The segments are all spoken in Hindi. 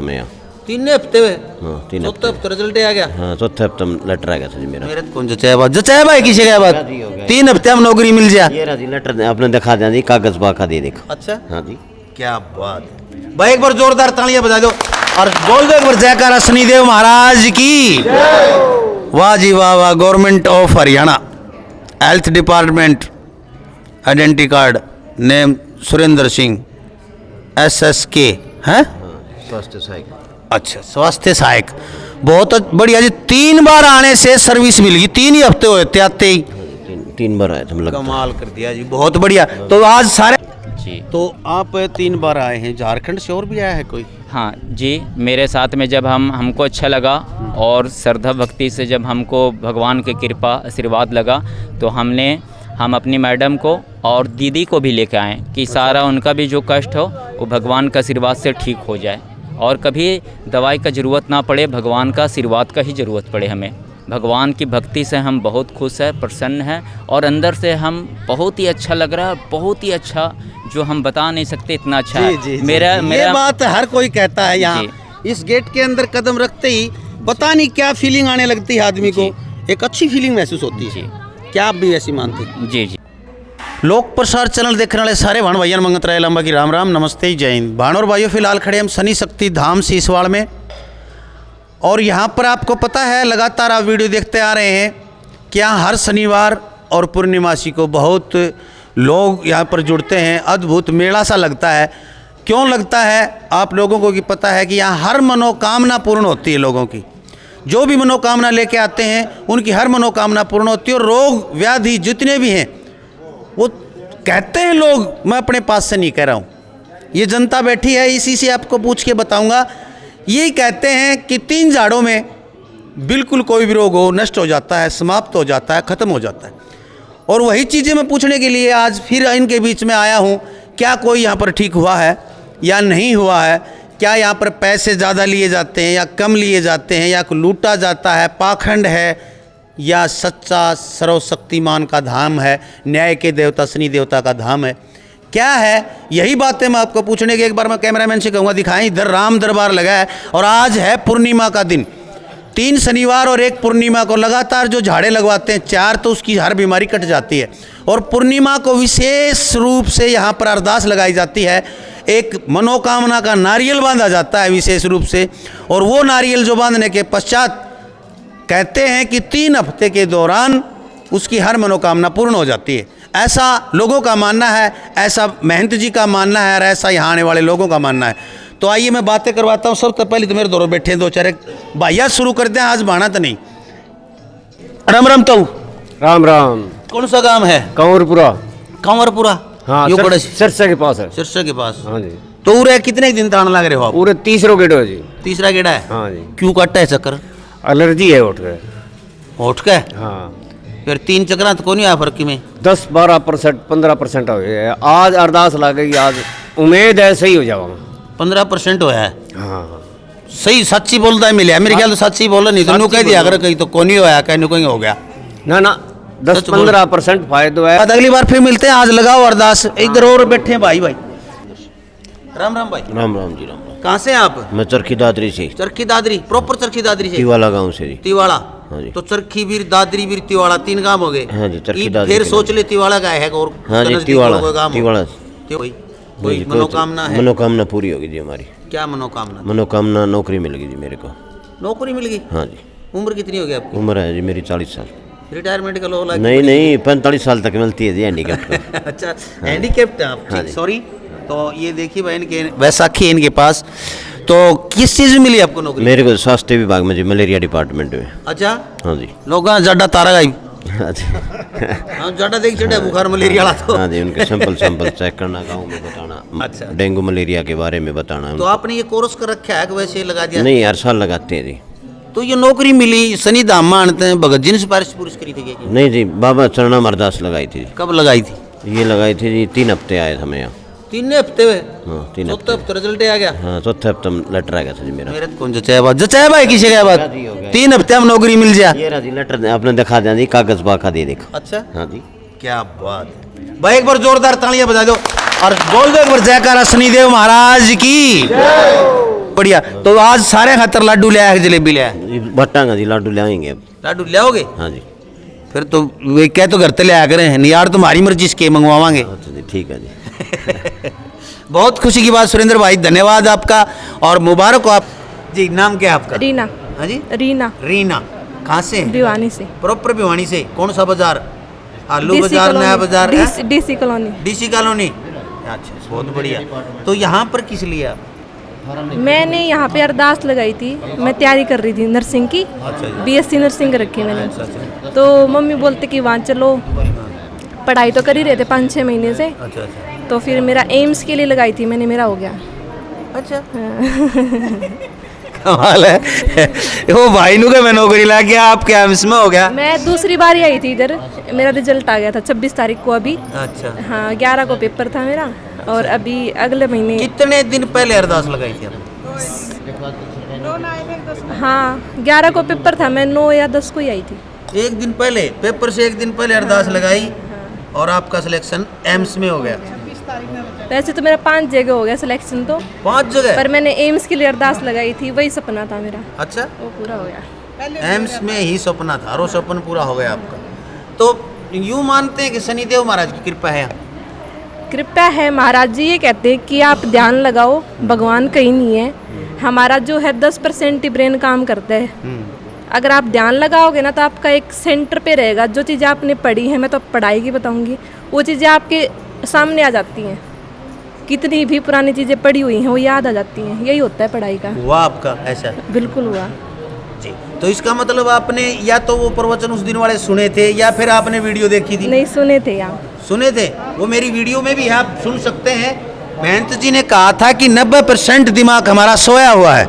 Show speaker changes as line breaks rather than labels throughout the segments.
में
3 हफ्ते में
हाँ 3
चौथे हफ्ते रिजल्ट आ गया।
हाँ चौथे हफ्ते में लेटर आ गया था जी मेरा।
मेरे तो कौन जचाया भाई किसी का बात 3 हफ्ते में नौकरी मिल जाए।
ये रहा जी लेटर आपने दिखा दिया जी, कागज बाका दे देखो।
अच्छा
हाँ जी
क्या बात है भाई, एक बार जोरदार तालियां बजा दो और बोल दो एक बार जयकारा शनिदेव महाराज की। वाह जी वाह वाह। Government of Haryana, health department, identity card, name Surendra Singh, SSK है।
स्वास्थ्य सहायक।
अच्छा स्वास्थ्य सहायक, बहुत बढ़िया जी। 3 बार आने से सर्विस मिल गई, 3 ही हफ्ते हुए थे आते ही।
3 बार आए थे हम।
कमाल कर दिया जी, बहुत बढ़िया। तो आज सारे
जी
तो आप 3 बार आए हैं, झारखंड से और भी आया है कोई?
हाँ जी, मेरे साथ में जब हमको अच्छा लगा और श्रद्धा भक्ति से जब हमको भगवान की कृपा आशीर्वाद लगा तो हम अपनी मैडम को और दीदी को भी लेके आए कि सारा उनका भी जो कष्ट हो वो भगवान का आशीर्वाद से ठीक हो जाए और कभी दवाई का ज़रूरत ना पड़े, भगवान का आशीर्वाद का ही ज़रूरत पड़े हमें। भगवान की भक्ति से हम बहुत खुश हैं, प्रसन्न हैं और अंदर से हम बहुत ही अच्छा लग रहा है, बहुत ही अच्छा, जो हम बता नहीं सकते इतना अच्छा है। मेरा
ये बात हर कोई कहता है यहाँ इस गेट के अंदर कदम रखते ही पता नहीं क्या फीलिंग आने लगती है आदमी को, एक अच्छी फीलिंग महसूस होती है। क्या आप भी ऐसी मानते हैं?
जी जी।
लोक प्रसार चैनल देखने वाले सारे भाण भैया मंगत राय लंबा की राम राम नमस्ते जय हिंद। भाण और भाइयों फिलहाल खड़े हम शनि शक्ति धाम सीसवाड़ में और यहाँ पर आपको पता है लगातार आप वीडियो देखते आ रहे हैं कि यहाँ हर शनिवार और पूर्णिमासी को बहुत लोग यहाँ पर जुड़ते हैं। अद्भुत मेला सा लगता है। क्यों लगता है आप लोगों को कि पता है कि यहाँ हर मनोकामना पूर्ण होती है। लोगों की जो भी मनोकामना लेके आते हैं उनकी हर मनोकामना पूर्ण होती है और रोग व्याधि जितने भी हैं वो कहते हैं लोग, मैं अपने पास से नहीं कह रहा हूँ, ये जनता बैठी है इसी से आपको पूछ के बताऊँगा। यही कहते हैं कि 3 झाड़ों में बिल्कुल कोई भी रोग हो नष्ट हो जाता है, समाप्त हो जाता है, ख़त्म हो जाता है। और वही चीज़ें मैं पूछने के लिए आज फिर इनके बीच में आया हूँ। क्या कोई यहाँ पर ठीक हुआ है या नहीं हुआ है? क्या यहाँ पर पैसे ज़्यादा लिए जाते हैं या कम लिए जाते हैं या लूटा जाता है, पाखंड है या सच्चा सर्वशक्तिमान का धाम है, न्याय के देवता शनि देवता का धाम है? क्या है? यही बातें मैं आपको पूछने के एक बार मैं कैमरामैन से कहूँगा दिखाएं। इधर राम दरबार लगा है और आज है पूर्णिमा का दिन। 3 शनिवार और 1 पूर्णिमा को लगातार जो झाड़े लगवाते हैं 4 तो उसकी हर बीमारी कट जाती है और पूर्णिमा को विशेष रूप से यहाँ पर अरदास लगाई जाती है। एक मनोकामना का नारियल बांधा जाता है विशेष रूप से और वो नारियल जो बांधने के पश्चात कहते हैं कि 3 हफ्ते के दौरान उसकी हर मनोकामना पूर्ण हो जाती है। ऐसा लोगों का मानना है, ऐसा महंत जी का मानना है और ऐसा यहाँ आने वाले लोगों का मानना है। तो आइए मैं बातें करवाता हूँ। सबसे पहले तो मेरे दौर बैठे हैं 2-4 भैया, शुरू करते हैं। आज भाना तो नहीं। राम राम। तो
राम राम।
कौन सा गांव है?
कंवरपुरा।
कंवरपुरा
हाँ, सिरसा के पास है।
सिरसा के पास।
हाँ जी।
तो उरे कितने दिन तान लग रहे हो आप?
पूरे 3रा गेड़ा है जी।
3रा गेड़ा है?
हाँ जी।
क्यों काटता है चक्कर?
एलर्जी है उठ
के।
हाँ
फिर 3 चक्कर तो कौन नहीं आया फर्क में?
10-12% 15% हो गया। आज अरदास ला गई, आज उम्मीद है सही हो जाओ।
15% होया है।
हाँ
सही सच्ची बोलता है मिले मेरे ख्याल तो सच्ची बोला नहीं तो नु कह दिया अगर कहीं तो कौन ही होया कहीं कहीं हो गया
ना 10-15% फायदा है।
अगली बार फिर मिलते हैं। आज लगाओ अरदास। इधर और बैठे हैं भाई। राम राम भाई।
राम राम जी राम राम।
कहाँ से आप?
मैं चरखी दादरी से।
चरखी दादरी प्रॉपर चरखी दादरी से?
तिवाला गांव से जी।
तिवाड़ा।
हाँ जी।
तो चरखी वीर दादरी वीर तिवाड़ा 3 गांव हो गए।
हाँ जी चरखी दादरी।
फिर सोच ले तिवाड़ा का है और
हाँ जी तिवाड़ा।
कोई मनोकामना है?
मनोकामना पूरी होगी जी हमारी।
क्या मनोकामना?
मनोकामना नौकरी मिल गई जी मेरे को।
नौकरी मिल गई?
हाँ जी।
उम्र कितनी हो गई आपकी?
उम्र है जी मेरी 40 साल।
रिटायरमेंट का लो?
नहीं 45 साल तक मिलती है जी हैंडीकैप्ट।
अच्छा हैंडीकैप्ट आप?
हाँ जी।
सॉरी। तो ये देखिए भाई इनके वैसाखी है इनके पास। तो किस चीज़ में मिली आपको नौकरी?
मेरे को स्वास्थ्य विभाग में जी, मलेरिया डिपार्टमेंट में।
अच्छा।
हाँ जी।
लोग जड्डा तारा गई।
हाँ
जड्डा देख चढ़ा बुखार मलेरिया वाला तो।
हाँ जी उनके सैंपल चेक करना, गाँव में बताना।
अच्छा।
डेंगू मलेरिया के बारे में बताना।
तो आपने ये कोर्स कर रखा है कि वैसे ही लगा दिया?
नहीं हर साल लगाते हैं जी।
तो ये नौकरी मिली शनि धाम मानते हैं भगत जी ने सिफारिश पूरी करी थी क्या?
नहीं जी बाबा चरणा अरदास लगाई थी।
कब लगाई थी?
ये लगाई थी जी 3 हफ्ते आए थे हमें यहाँ।
3 हफ्ते में?
हाँ 3
चौथे हफ्ते रिजल्ट आ गया।
हाँ चौथे हफ्ते में लेटर आ गया था जी मेरा।
मेरे तो कौन जचाया भाई किसी का बात 3 हफ्ते में नौकरी मिल जाए।
ये रहा जी लेटर आपने दिखा दिया जी, कागज बाका दे देखो।
अच्छा
हाँ जी
क्या बात है भाई। एक बार जोरदार तालियां बजा दो और बोल दो एक बार जयकारा शनिदेव महाराज की। बढ़िया। तो आज सारे खातर लाडू ले आया कि जलेबी ले आया?
बट्टांगा जी लाडू ले आएंगे अब।
लाडू ले आओगे?
हाँ जी।
फिर तो वे क्या तो घर ते ले आया करें, नहीं यार तुम्हारी मर्जी से के मंगवावांगे।
अच्छा जी ठीक है जी।
बहुत खुशी की बात सुरेंद्र भाई, धन्यवाद आपका और मुबारक हो आप जी। नाम क्या है आपका?
रीना।
हाँ जी,
रीना
रीना। कहाँ से?
भिवानी से।
प्रॉपर भिवानी से। कौन सा बाजार? आलू
DC
बाजार, नया
कॉलोनी।
बाजार,
DC कॉलोनी।
DC colony. अच्छा, बहुत बढ़िया। तो यहाँ पर किस लिए आप?
मैंने यहाँ पे अरदास लगाई थी, मैं तैयारी कर रही थी नर्सिंग की।
अच्छा जी।
BSc नर्सिंग रखी मैंने।
अच्छा।
तो मम्मी बोलते कि वहाँ चलो, पढ़ाई तो कर ही रहे थे 5-6 महीने से।
अच्छा।
तो फिर मेरा एम्स के लिए लगाई थी मैंने, मेरा हो गया।
अच्छा। कमाल है। वो भाई नु के मैं नौकरी ला गया, आपके एम्स में हो गया।
मैं दूसरी बार ही आई थी इधर, मेरा रिजल्ट आ गया था 26 तारीख को अभी।
अच्छा।
हाँ 11 को पेपर था मेरा, और अभी अगले महीने।
कितने दिन पहले अरदास लगाई थी आपने?
हाँ 11 को पेपर था, मैं 9 या 10 को ही आई थी।
एक दिन पहले, पेपर से एक दिन पहले अरदास लगाई और आपका सिलेक्शन एम्स में हो गया।
वैसे तो मेरा 5 जगह हो गया सिलेक्शन तो,
5 जगह?
पर मैंने एम्स के लिए अरदास लगाई थी, वही सपना था मेरा,
अच्छा,
वो पूरा हो गया।
एम्स में ही सपना था और वो सपना पूरा हो गया आपका। तो यूँ मानते हैं कि शनिदेव महाराज की कृपा है?
कृपया है, महाराज जी ये कहते हैं कि आप ध्यान लगाओ, भगवान कहीं नहीं है। हमारा जो है 10% ही ब्रेन काम करता है। अगर आप ध्यान लगाओगे ना तो आपका एक सेंटर पे रहेगा, जो चीज़ें आपने पढ़ी हैं, मैं तो पढ़ाई की बताऊंगी, वो चीज़ें आपके सामने आ जाती हैं। कितनी भी पुरानी चीज़ें पढ़ी हुई हैं वो याद आ जाती हैं, यही होता है पढ़ाई का।
हुआ आपका ऐसा?
बिल्कुल हुआ
जी। तो इसका मतलब आपने या तो वो प्रवचन उस दिन वाले सुने थे या फिर आपने वीडियो देखी थी?
नहीं सुने थे आप?
सुने थे, वो मेरी वीडियो में भी है, आप सुन सकते हैं। महंत जी ने कहा था कि 90% दिमाग हमारा सोया हुआ है,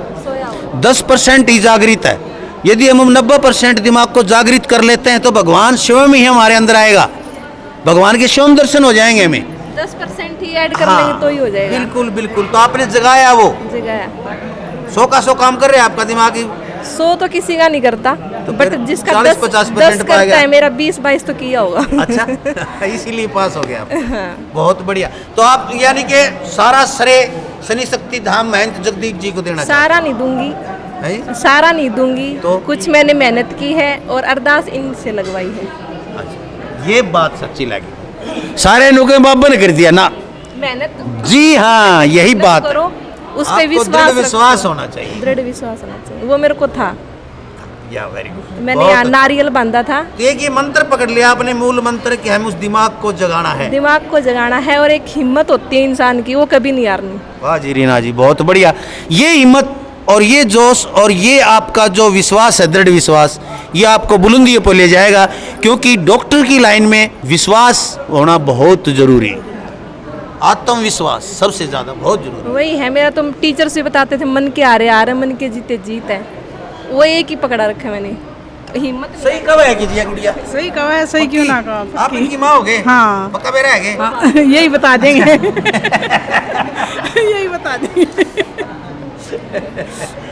10% ही जागृत है। यदि हम 90% दिमाग को जागृत कर लेते हैं तो भगवान स्वयं ही हमारे अंदर आएगा, भगवान के स्वयं दर्शन हो जाएंगे हमें।
10% ही ऐड कर लेंगे तो ही हो जाएगा।
बिल्कुल बिल्कुल। तो आपने जगाया वो
जगाया।
100 का 100 काम कर रहे हैं आपका दिमाग ही।
100 तो किसी का नहीं करता,
तो
बट
फिर
जिसका
40-50%
10
पाएगा।
करता है, मेरा 20-22 तो किया होगा।
अच्छा। इसीलिए पास हो गया आप। बहुत बढ़िया। तो आप यानी कि सारा श्रेय शनि शक्ति धाम महंत जगदीप जी को देना
सारा नहीं दूंगी,
है?
सारा नहीं दूंगी
तो?
कुछ मैंने मेहनत की है और अरदास इनसे लगवाई है।
अच्छा, ये बात सच्ची लगी। सारे नुके बाबा ने कर दिया ना।
मेहनत
जी हाँ, यही
मेहनत
बात।
करो, उस पे
आपको
विश्वास
दृढ़ विश्वास
रखो।
होना चाहिए।
दृढ़ विश्वास होना चाहिए, वो मेरे को था।
या वेरी गुड।
मैंने यहाँ नारियल बांधा था।
एक ये मंत्र पकड़ लिया आपने, मूल मंत्र कि हम उस दिमाग को जगाना है।
दिमाग को जगाना है, और एक हिम्मत होती है इंसान की, वो कभी नहीं हारनी।
वाह जी रीना जी, बहुत बढ़िया। ये हिम्मत और ये जोश और ये आपका जो विश्वास है, दृढ़ विश्वास, ये आपको बुलंदियों पर ले जाएगा, क्योंकि डॉक्टर की लाइन में विश्वास होना बहुत जरूरी है। आत्मविश्वास सबसे ज्यादा बहुत जरूरी।
वही है मेरा, तुम टीचर से बताते थे मन के आ रहे, मन के जीते जीत है, वो एक ही पकड़ा रखा है मैंने, हिम्मत।
सही कब है कीजिए गुड़िया?
सही कहा है, सही क्यों ना कहा।
आप इनकी माँ हो गए?
हाँ।
पक्का मेरा है?
हाँ, यही बता देंगे। यही बता देंगे।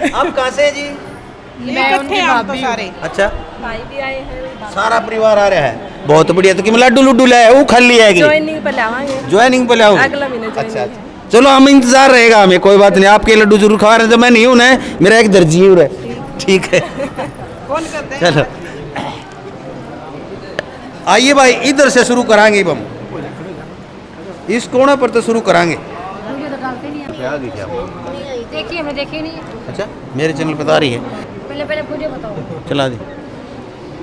आप कहाँ से हैं जी?
इकट्ठे हैं हम तो सारे।
अच्छा,
भाई भी आए हैं,
सारा परिवार आ रहा है, बहुत बढ़िया। तो कि लड्डू लुड्डू लाए, वो खाली है कि
ज्वाइनिंग पे लावांगे,
ज्वाइनिंग पे लाओ?
अगला महीने
अच्छा
ज्वाइनिंग।
अच्छा, चलो हम इंतजार रहेगा हमें, कोई बात नहीं। आपके लड्डू जरूर खा रहे हैं, जब मैं नहीं हूँ ना, मेरा एक दर्जी है। ठीक है,
कौन करते हैं?
चलो आइए भाई, इधर से शुरू कराएंगे हम, इस कोने पर तो शुरू कराएंगे। क्या आ गई क्या?
देखिए मैं देखी नहीं।
अच्छा, मेरे चैनल पर आ रही है,
पहले मुझे बताओ।
चला दी।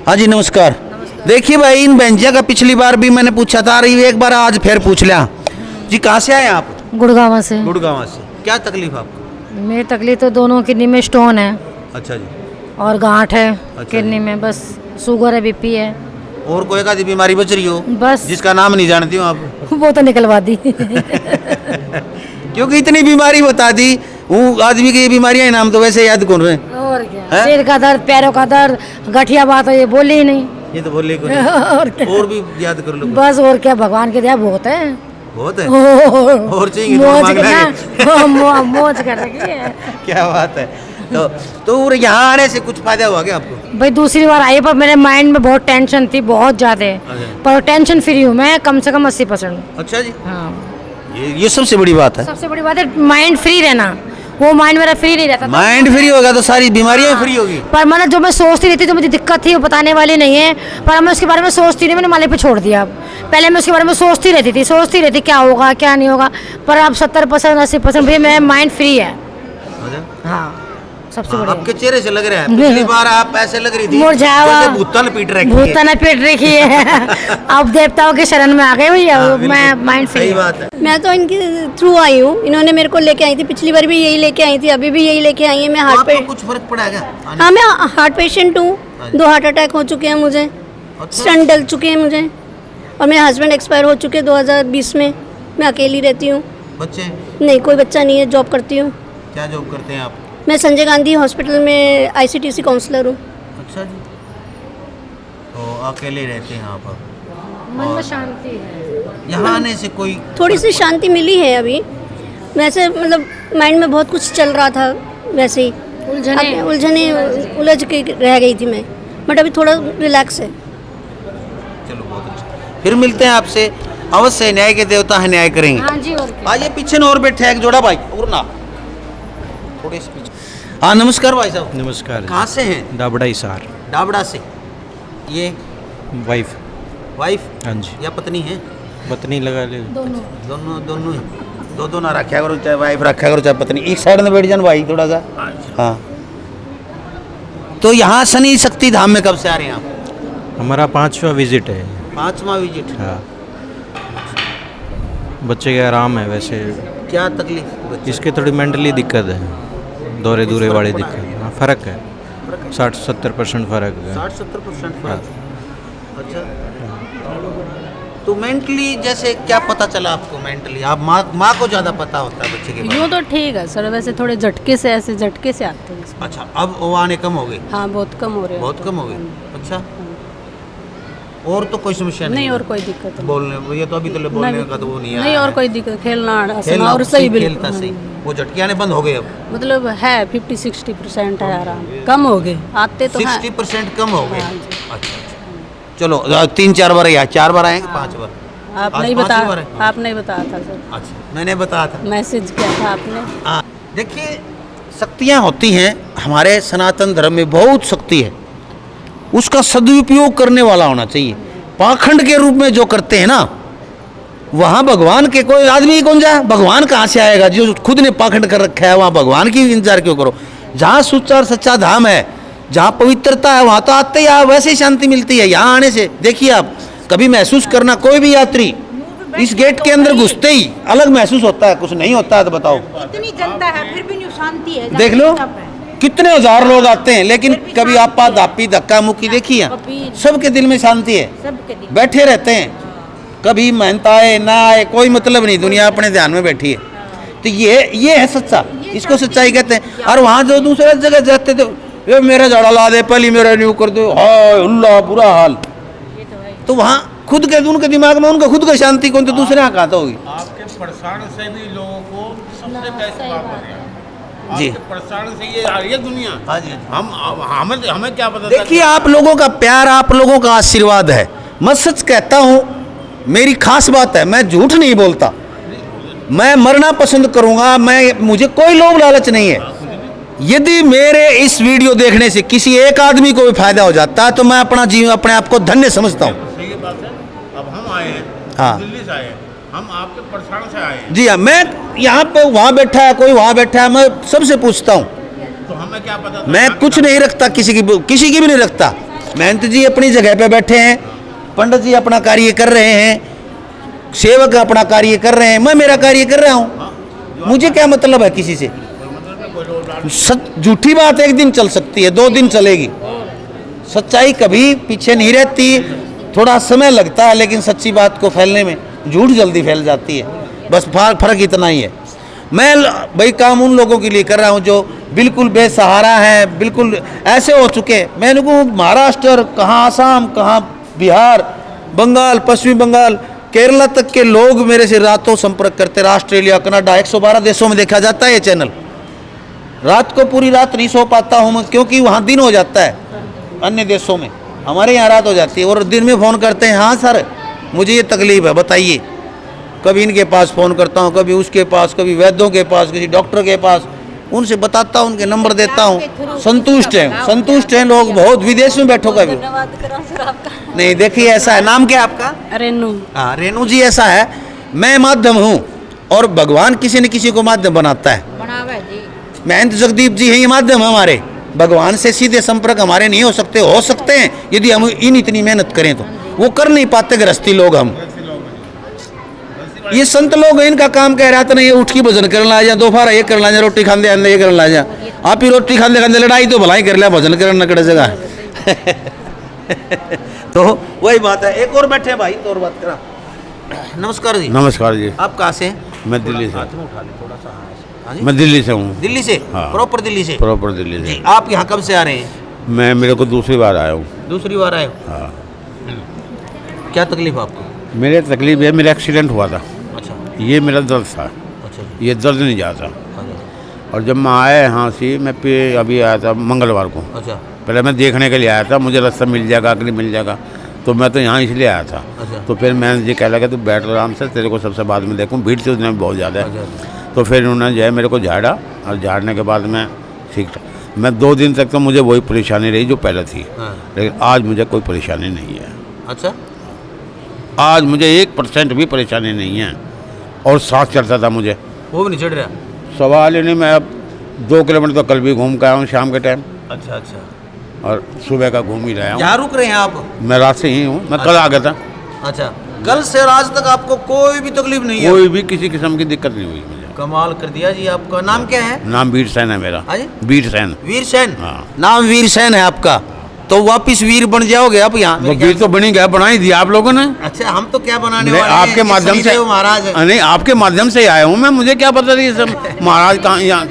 हाँ जी नमस्कार। देखिए भाई, इन बेंजिया का पिछली बार भी मैंने पूछा था, रही एक बार आज फिर पूछ लिया जी। कहाँ से आए आप?
गुड़गांव से।
गुड़गांव से। क्या तकलीफ आपको?
मेरी तकलीफ तो दोनों किडनी में स्टोन है
अच्छा जी।
और गांठ है
अच्छा
किडनी में, बस शुगर है, बीपी है,
और कोई एक आधी बीमारी बच रही हो
बस।
जिसका नाम नहीं जानती हो आप?
वो तो निकलवा दी।
क्योंकि इतनी बीमारी बता दी, वो आदमी की ये बीमारियां नाम तो वैसे याद कौन रहे।
और क्या,
है?
सिर का दर्द, पैरों का दर्द, गठिया बात है, ये बोली ही नहीं।
ये तो बोले को
और क्या,
और भी याद कर लो।
बस और क्या, भगवान के दया बहुत है।
बहुत है।
और
और चाहिए तो
मौज
मांगना है।
करना, मौज कर रखी है।
क्या बात है। तो यहाँ आने से कुछ फायदा हुआ क्या आपको?
भाई दूसरी बार आई, पर मेरे माइंड में बहुत टेंशन थी, बहुत ज्यादा, पर टेंशन फ्री हूँ मैं, कम से कम 80%।
अच्छा जी,
हाँ,
ये सबसे बड़ी बात है।
सबसे बड़ी बात है माइंड फ्री रहना, वो माइंड मेरा फ्री नहीं रहता था।
माइंड फ्री होगा तो सारी बीमारियां फ्री होगी।
पर मैंने जो मैं सोचती रहती, जो मुझे दिक्कत थी वो बताने वाली नहीं है, पर मैं उसके बारे में सोचती नहीं, मैंने माले पे छोड़ दिया। अब पहले मैं उसके बारे में सोचती रहती क्या होगा क्या नहीं होगा, पर अब 70% 80% भी मैं माइंड फ्री है। हाँ, सबसे बढ़िया।
आपके चेहरे से लग रहा है, पिछली बार आप ऐसे लग रही थी
मुरझाया
जैसे भूतन पीट रखी है।
भूतन पीट रखी है। अब देवताओं के शरण में आ गए भैया, मैं माइंड फ्री।
सही बात है।
मैं तो इनके थ्रू आई हूँ, इन्होंने मेरे को लेके आई थी, पिछली बार भी यही लेके आई थी, अभी भी यही लेके आई है। मैं हार्ट पे
कुछ फर्क पड़ा क्या?
हाँ, मैं हार्ट पेशेंट हूँ, 2 हार्ट अटैक हो चुके हैं मुझे, स्टंट डल चुके हैं मुझे, और मेरे हस्बैंड एक्सपायर हो चुके 2020 में। मैं अकेली रहती हूँ।
बच्चे?
नहीं, कोई बच्चा नहीं है, जॉब करती हूँ।
क्या जॉब करते हैं आप?
मैं संजय गांधी हॉस्पिटल में ICTC काउंसलर हूँ।
अच्छा जी। तो अकेले रहते हैं यहाँ पर,
मन में शांति है।
यहाँ आने से कोई
थोड़ी सी शांति मिली है अभी। वैसे मतलब माइंड में बहुत कुछ चल रहा था, वैसे ही उलझने उलझ के रह गई थी मैं, बट अभी थोड़ा रिलैक्स है।
चलो बहुत अच्छा। फिर मिलते हैं आपसे, अवश्य न्याय के देवता है, न्याय करेंगे।
हाँ जी, और क्या।
आइए पीछे न और बैठे हैं एक जोड़ा भाई, और ना थोड़े से पीछे। हाँ नमस्कार भाई साहब।
नमस्कार।
कहाँ से हैं?
दाबड़ा हिसार।
डाबड़ा से। ये
वाइफ।
वाइफ?
हाँ जी।
या पत्नी है?
पत्नी लगा ले।
दोनों ही। दो ना रखा करो, चाहे वाइफ रखा करो चाहे पत्नी। एक साइड में बैठ जान भाई थोड़ा सा। हाँ। तो यहाँ शनि शक्ति धाम में कब से आ रहे हैं आप?
हमारा 5वां विजिट है।
5वां विजिट?
हाँ। बच्चे के आराम है वैसे।
क्या तकलीफ?
इसके थोड़ी मेंटली दिक्कत है, दौरे दूरे वाली दिक्कत। हाँ, फ़र्क है, 60-70% फ़र्क है।
60-70% फर्क। अच्छा, तो मेंटली जैसे क्या पता चला आपको? मेंटली आप माँ को ज़्यादा पता होता है बच्चे के बारे में।
यूँ तो ठीक है सर, वैसे थोड़े झटके से आते हैं इसमें।
अच्छा, अब वो आने कम हो गए?
हाँ, बहुत कम हो रहे हैं।
बहुत कम हो गए। अच्छा, और तो कोई समस्या नहीं?
नहीं, और कोई दिक्कत नहीं।
बोलने, ये तो अभी तो बोलने का तो वो नहीं है।
नहीं, और कोई दिक्कत, खेलना
खेलना
और सही
खेलता
बिल्कुल।
सही। वो झटके आने बंद हो गए अब?
मतलब है 50-60% है आराम, कम हो गए, आते तो हैं।
60% कम हो गए।
हाँ जी।
अच्छा, चलो 3-4 बार या 4 बार आएंगे, 5 बार?
आप
आज
नहीं
5वीं बार है?
आप नहीं बताया था सर,
अच्छा, मैंने बताया था।
मैसेज किया था आपने।
हाँ, देखिए शक्तियाँ होती हैं हमारे सनातन धर्म में, बहुत शक्ति है, उसका सदुपयोग करने वाला होना चाहिए। पाखंड के रूप में जो करते हैं ना, वहाँ भगवान के कोई आदमी कौन जाए? भगवान कहाँ से आएगा? जो खुद ने पाखंड कर रखा है वहाँ भगवान की इंतजार क्यों करो? जहाँ सच्चा और सच्चा धाम है, जहाँ पवित्रता है, वहाँ तो आते ही आप वैसे ही शांति मिलती है। यहाँ आने से देखिए, आप कभी महसूस करना, कोई भी यात्री इस गेट के अंदर घुसते ही अलग महसूस होता है, कुछ नहीं होता है तो बताओ।
इतनी जनता है फिर भी नहीं शांति है।
देख लो कितने हजार लोग आते हैं, लेकिन कभी आपा धापी धक्का मुक्की देखी है? सबके दिल में शांति है, बैठे रहते हैं, कभी मेहनत आए ना आए कोई मतलब नहीं, दुनिया अपने ध्यान में बैठी है। तो ये है सच्चा, इसको सच्चाई कहते हैं। और वहाँ जो दूसरे जगह जाते थे, ये मेरा झाड़ा ला दे, पहले मेरा न्यू कर दो, हाय अल्लाह बुरा हाल। तो वहाँ खुद के उनके दिमाग में उनका खुद का शांति कौन, तो दूसरे यहाँ कहाँ तो होगी?
आपके प्रसारण से भी लोगों को सबसे बेस्ट बात बताया
जी,
प्रसारण से ये आ रही है दुनिया।
हाँ जी,
हमें क्या पता?
देखिए आप लोगों का प्यार, आप लोगों का आशीर्वाद है। मैं सच कहता हूँ, मेरी खास बात है, मैं झूठ नहीं बोलता, मैं मरना पसंद करूँगा, मुझे कोई लोभ लालच नहीं है। यदि मेरे इस वीडियो देखने से किसी एक आदमी को भी फायदा हो जाता है तो मैं अपना जीवन, अपने आप को धन्य समझता हूँ।
सही बात है। अब हम आए हैं,
हाँ,
दिल्ली से आए हैं, हम आपके प्रसारण से आए हैं।
जी हाँ, मैं यहाँ पे, वहाँ बैठा है कोई, वहाँ बैठा है, मैं सबसे पूछता हूँ।
तो हमें क्या पता?
मैं कुछ नहीं रखता, किसी की भी नहीं रखता। महंत जी अपनी जगह पे बैठे हैं, पंडित जी अपना कार्य कर रहे हैं, सेवक अपना कार्य कर रहे हैं, मैं मेरा कार्य कर रहा हूँ। मुझे क्या मतलब है किसी से? झूठी बात एक दिन चल सकती है, 2 दिन चलेगी, सच्चाई कभी पीछे नहीं रहती, थोड़ा समय लगता है, लेकिन सच्ची बात को फैलने में झूठ जल्दी फैल जाती है। बस फर्क इतना ही है। मैं भाई काम उन लोगों के लिए कर रहा हूँ जो बिल्कुल बेसहारा हैं, बिल्कुल ऐसे हो चुके। मैंने को महाराष्ट्र, कहाँ आसाम, कहाँ बिहार, बंगाल, पश्चिमी बंगाल, केरला तक के लोग मेरे से रातों संपर्क करते। ऑस्ट्रेलिया, कनाडा, 112 देशों में देखा जाता है ये चैनल। रात को पूरी रात नहीं सो पाता हूँ मैं, क्योंकि वहाँ दिन हो जाता है अन्य देशों में, हमारे यहाँ रात हो जाती है। और दिन में फ़ोन करते हैं, हाँ सर मुझे ये तकलीफ़ है बताइए। कभी इनके पास फ़ोन करता हूँ, कभी उसके पास, कभी वैद्यों के पास, किसी डॉक्टर के पास, उनसे बताता हूँ, उनके नंबर देता हूँ। संतुष्ट हैं लोग बहुत। विदेश में बैठो कभी नहीं। देखिए ऐसा है, नाम क्या है आपका?
रेनू।
हाँ रेनू जी, ऐसा है मैं माध्यम हूँ और भगवान किसी न किसी को माध्यम बनाता है। महंत जगदीप जी हैं ये माध्यम है हमारे। भगवान से सीधे संपर्क हमारे नहीं हो सकते हैं यदि हम इतनी मेहनत करें तो। वो कर नहीं पाते गृहस्थी लोग। हम ये संत लोग हैं, इनका काम कह रहा था ना, ये उठ के भजन करने ला जा, दोपहर ये करना जा, रोटी खाने आने ये करने ला जा। आप ही रोटी खाने खाने लड़ाई तो भलाई कर लिया, भजन करने न करे जगह। तो वही बात है। एक और बैठे भाई, तो और बात करा। नमस्कार जी।
नमस्कार जी।
आप कहाँ से?
मैं दिल्ली से। मैं दिल्ली से हूँ।
दिल्ली से?
हाँ।
प्रॉपर दिल्ली से?
प्रॉपर दिल्ली से।
आप यहाँ कब से आ रहे हैं?
मैं मेरे को दूसरी बार आया हूँ।
दूसरी बार आए हो?
हाँ।
क्या तकलीफ आपको?
मेरे तकलीफ है, मेरा एक्सीडेंट हुआ था।
अच्छा।
ये मेरा दर्द था।
अच्छा।
ये दर्द नहीं जाता। और जब मैं आया यहाँ से, मैं अभी आया था मंगलवार को।
अच्छा।
पहले मैं देखने के लिए आया था, मुझे रास्ता मिल जाएगा कि नहीं मिल जाएगा, तो मैं तो यहाँ इसलिए आया था।
अच्छा।
तो फिर मैंने जी कह लगा तू बैठ आराम से, तेरे को सबसे बाद में देखूँ, भीड़ तो उस दिन बहुत ज़्यादा है। तो फिर उन्होंने जो है मेरे को झाड़ा, और झाड़ने के बाद मैं ठीक था। मैं 2 दिन तक तो मुझे वही परेशानी रही जो पहले थी। लेकिन आज मुझे कोई परेशानी नहीं है।
अच्छा।
आज मुझे 1% भी परेशानी नहीं है। और सांस चढ़ता था मुझे,
वो भी नहीं चढ़ रहा?
सवाल ही नहीं। मैं अब 2 किलोमीटर तो कल भी घूम के आया हूँ शाम के टाइम,
अच्छा अच्छा।
और सुबह का घूम ही रहा हूँ।
यहाँ रुक रहे हैं आप?
मैं रात से ही हूँ, मैं कल आ गया था।
अच्छा, कल से आज तक आपको कोई भी तकलीफ नहीं है?
कोई भी किसी किस्म की दिक्कत नहीं हुई मुझे।
कमाल कर दिया जी। आपका नाम क्या है?
नाम वीर सेन है मेरा।
हाँ जी?
वीर सेन।
वीर सेन?
हाँ।
नाम वीर सेन है आपका, तो वापिस वीर बन जाओगे आप यहाँ?
वो वीर तो बनी गया, बना ही दिया आप लोगों ने।
अच्छा, हम तो क्या बनाने
नहीं,
वाले हैं?
आपके माध्यम से
महाराज
नहीं, आपके माध्यम से आया हूँ मैं। मुझे क्या पता था ये सब महाराज कहाँ यहाँ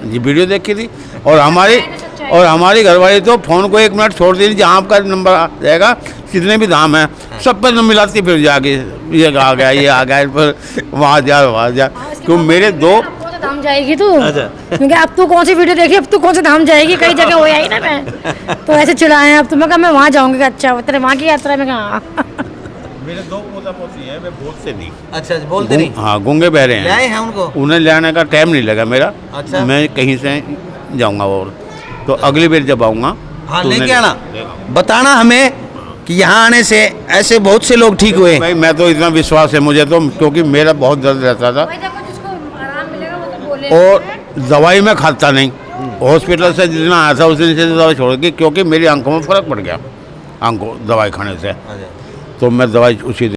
जी वीडियो देखी थी। और हमारी घरवाली तो फ़ोन को 1 मिनट छोड़ दी, जहाँ आपका नंबर आ जाएगा, जितने भी दाम है सब पर न मिलाती फिर जाके, ये आ गया ये आ गया, पर वहाँ जा। क्यों मेरे 2
धाम जाएगी तू? क्योंकि अब तू कौन सी वीडियो देखी, अब तू कौन से धाम जाएगी? कई जगह हो आई ना मैं, तो ऐसे चिढ़ाए अब तो। मैं कहा मैं वहाँ जाऊँगी। अच्छा तेरे वहाँ की यात्रा में कहाँ?
मेरे 2 पोता पोती हैं, मैं बोलते नहीं।
अच्छा, बोलते नहीं?
हाँ, गूंगे बहरे हैं।
लाए हैं उनको?
उन्हें लाने का टाइम नहीं लगा मेरा।
अच्छा।
मैं कहीं से जाऊँगा, और तो अगली बार जब आऊँगा
हाँ लेके आना, बताना हमें कि यहाँ आने से ऐसे बहुत से लोग ठीक हुए।
भाई मैं तो इतना विश्वास है मुझे तो, क्योंकि मेरा बहुत दर्द रहता था और दवाई मैं खाता नहीं। हॉस्पिटल से जितना आया था उस दिन से दवाई छोड़ दी, क्योंकि मेरी आंखों में फ़र्क पड़ गया, आंखों दवाई खाने से। तो मैं दवाई उसी